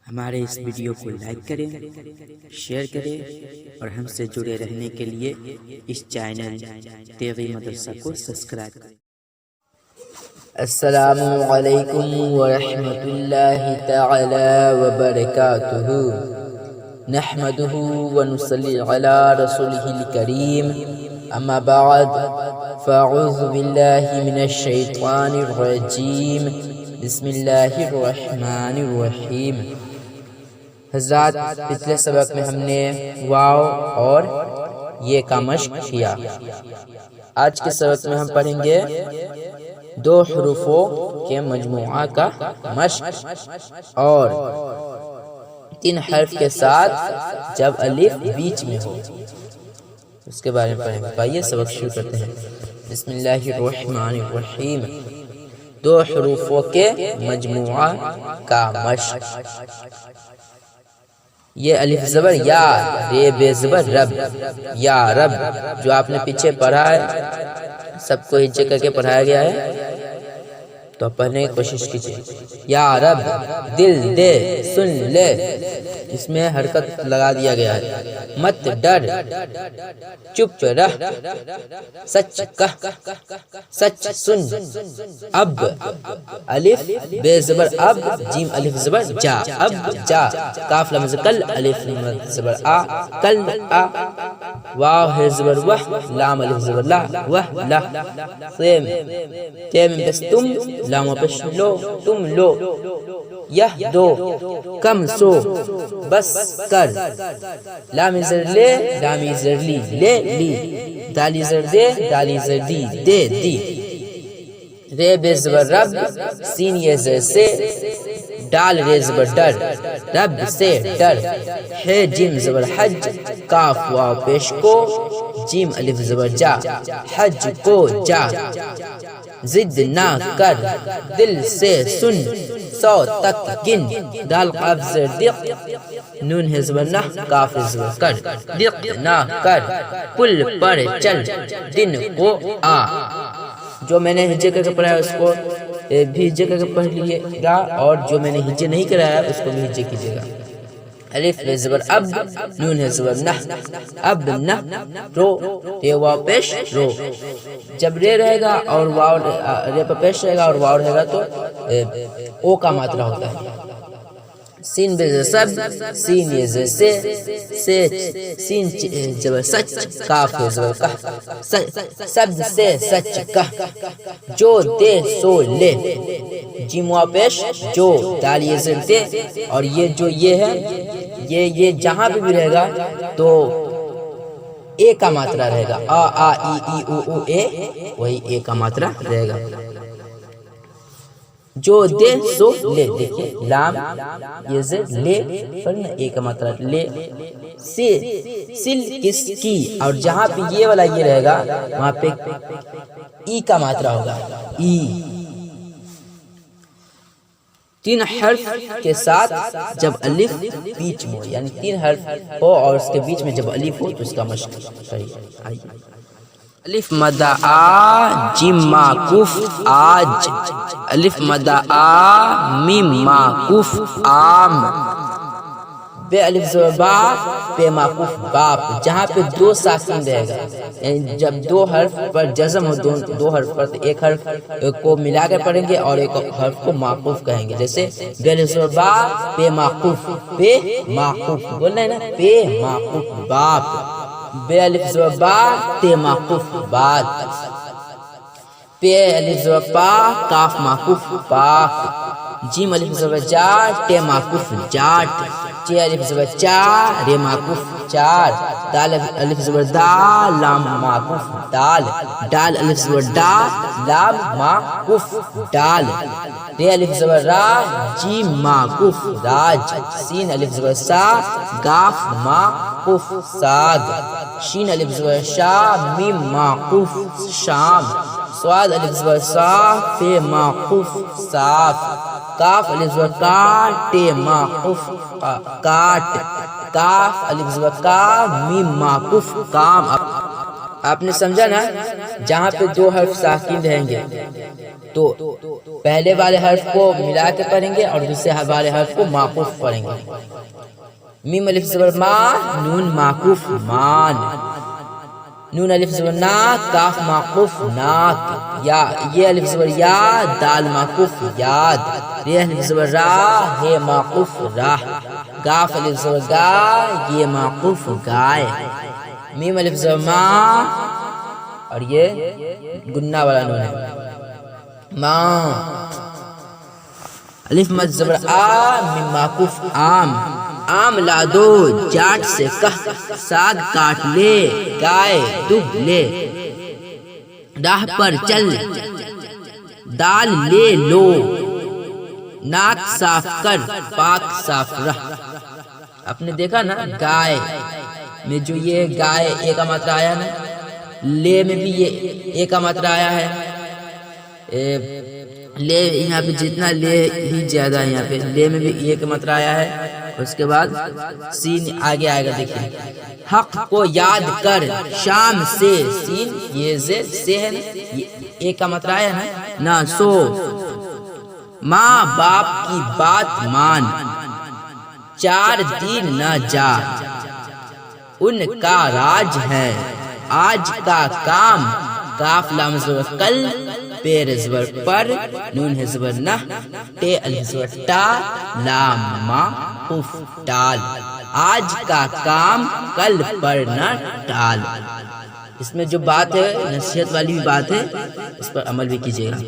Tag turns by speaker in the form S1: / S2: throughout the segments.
S1: ہمارے اس ویڈیو کو لائک کریں، شیئر کریں اور ہم سے جڑے رہنے کے لیے اس چینل تیغی مدرسہ کو سبسکرائب کریں۔
S2: السلام علیکم ورحمۃ اللہ تعالی وبرکاتہ، نحمده ونصلی علی رسولہ الکریم، اما بعد فاعوذ باللہ من الشیطان الرجیم، بسم اللہ الرحمن الرحیم۔ حضرات، پچھلے سبق میں ہم نے واو اور یہ کا مشق کیا۔ آج کے سبق میں ہم پڑھیں گے دو حروفوں کے مجموعہ کا مشق اور تین حرف کے ساتھ جب الف بیچ میں ہو اس کے بارے میں پڑھیں گے۔ آئیے سبق شروع کرتے ہیں۔ بسم اللہ الرحمن الرحیم۔ دو حروفوں کے مجموعہ کا مشق۔ یہ الف زبر یا، رے بے زبر رب، یا رب، جو آپ نے پیچھے پڑھا ہے، سب کو ہجے کر کے پڑھایا گیا ہے، تو پڑھنے کی کوشش کیجیے۔ یا رب، دل دے، سن لے، اس میں حرکت لگا دیا گیا ہے۔ مت ڈر، چپ رہ، سچ کہہ، سچ سن۔ اب، الف بے زبر اب، جیم الف زبر جا، اب جا۔ کاف لام کل، الف زبر آ، کل آ۔ واو ہے زبر وہ، لام الف زبر لا، وہ لا۔ سیم تیم بس تم، لام پش لو، تم لو۔ یہ دو، کم سو، بس کر۔ لام زر لے، لام زر لی، لے لی۔ دالی زر دے، دالی زر دی، دے دی۔ رے بے زبر رب، سین یہ زر سے، ڈال رے زبر ڈر، رب سے ڈر۔ ہے جیم زبر حج، کاف واو پیش کو، جیم الف زبر جا، حج کو جا۔ ضد نہ کر، دل سے سن، 100 تک گن۔ دال قاف زر دق، نون ہے زبر نہ، کاف زبر کر، دق نہ کر۔ پل پر چل، دن کو آ۔ جو میں نے ہجے کر کے پڑھایا اس کو بھی ہجے کر کے پڑھ لیجیے گا، اور جو میں نے ہجے نہیں کرایا اس کو بھی ہجے کیجیے گا۔ الف ہے زبر اب، نون ہے زبر نہ، اب نہ رو، رے واو پیش رو۔ جب رے رہے گا اور واو رے پر پیش رہے گا اور واو رہے گا تو او کا ماترا ہوتا ہے۔ سین بے زبر سب، سین یہ زبر سے، سین زبر سچ، کاف ہے زبر کہ، سب سے سچ کہہ۔ جو دے سو لے، جیم واو پیش جو، دال یہ زر دے، اور یہ جو یہ ہے یہ جہاں پہ بھی رہے گا تو اے کا ماترا رہے گا۔ آ آ ای ای او او اے، وہی اے کا ماترا رہے گا۔ جو دے سو لے، دیکھیے لام یہ زر لے پر اے کا ماترا لے۔ سے سل کس کی، اور جہاں پہ یہ والا یہ رہے گا وہاں پہ ای کا ماترا ہوگا، ای۔ تین حرف کے ساتھ جب الف بیچ میں ہو، یعنی تین حرف ہو اور اس کے بیچ میں جب الف ہو تو اس کا مشق کریے۔ الف مدہ آ، جیم معکوف آج۔ الف مدہ آ، میم معکوف آم۔ بے الف زبر با، بے معکوف باپ۔ جہاں پہ دو ساکن رہے گا، یعنی جب دو حرف پر جزم ہو، دو حرف پر ایک حرف کو ملا کر پڑھیں گے اور ایک حرف کو معکوف کہیں گے۔ جیسے بے الف زبر با، بے معکوف، بے معکوف بولنا ہے نا، بے معکوف باپ۔ بے الف زبر با، تے معکوف بات۔ پے الف زبر پا، کاف معکوف پاک۔ جیم الف زبر جا، ٹے معکوف جاٹ۔ چے الف زبر چا، رے معکوف چار۔ دال الف زبر دا، لام معکوف دال۔ ڈال الف زبر ڈا، لام معکوف ڈال۔ رے الف زبر را، جیم معکوف راج۔ سین الف زبر سا، گاف معکوف ساگ۔ شین الف زبر شا، میم معکوف شام۔ صاد الف زبر صا، فے معکوف صاف۔ کاف الف زبر کا، ٹے معکوف کاٹ۔ کاف الف زبر کا، میم معکوف کام۔ آپ نے سمجھا نا؟ جہاں پہ دو حرف ساکن رہیں گے تو پہلے والے حرف کو ملا کے پڑھیں گے اور دوسرے والے حرف کو معقوف پڑھیں گے. میم الف زبر ما، نون معقوف مان. نون الف زبر نا، کاف معقوف ناک. یا یہ الف زبر یا، دال معقوف یاد. ری الف زبر را، ہے معقوف راہ. گاف الف زبر گا، یہ معقوف گائے. میم الف زبر ما، اور یہ گنہ والا نون ہے ماں. الف مد زبر آ، میم معقوف آم. آم لا دو، جاٹ سے کہ، ساگ کاٹ لے، گائے دودھ لے. راہ پر چل، دال لے لو. ناک صاف کر، پاک صاف رہ. آپ نے دیکھا نا گائے میں جو یہ گائے اے کا ماترا آیا نا، لے میں بھی یہ اے کا ماترا آیا ہے. لے یہاں پہ جتنا لے ہی زیادہ ہے، یہاں پہ لے میں بھی اے کا ماترا آیا ہے. اس کے بعد سین آگے آئے گا. دیکھیں حق کو یاد کر، شام سے، سین یہ زید سے ہے نا، اے کا ماترا آیا ہے نا. سو ماں باپ کی بات مان، 4 دن نہ جا، ان کا راج ہے آج کا کام. کاف لام زبر کل، پیر زبر پر، نون ہے زبر نہ، ٹے الف زبر ٹا، لام ما قف ٹال. آج کا کام کل پر نہ ٹال. اس میں جو بات ہے نصیحت والی بھی بات ہے، اس پر عمل بھی کیجیے گا.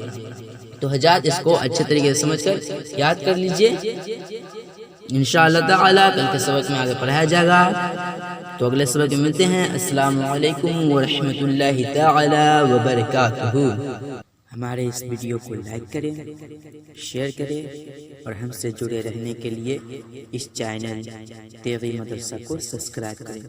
S2: تو حضرات اس کو اچھے طریقے سے سمجھ کر یاد کر لیجئے. انشاءاللہ تعالی کل کے سبق میں آگے پڑھایا جائے گا. تو اگلے سبق میں ملتے ہیں. السلام علیکم ورحمۃ اللہ تعالی وبرکاتہ.
S1: ہمارے اس ویڈیو کو لائک کریں، شیئر کریں اور ہم سے جڑے رہنے کے لیے اس چینل تیغی مدرسہ کو سبسکرائب کریں.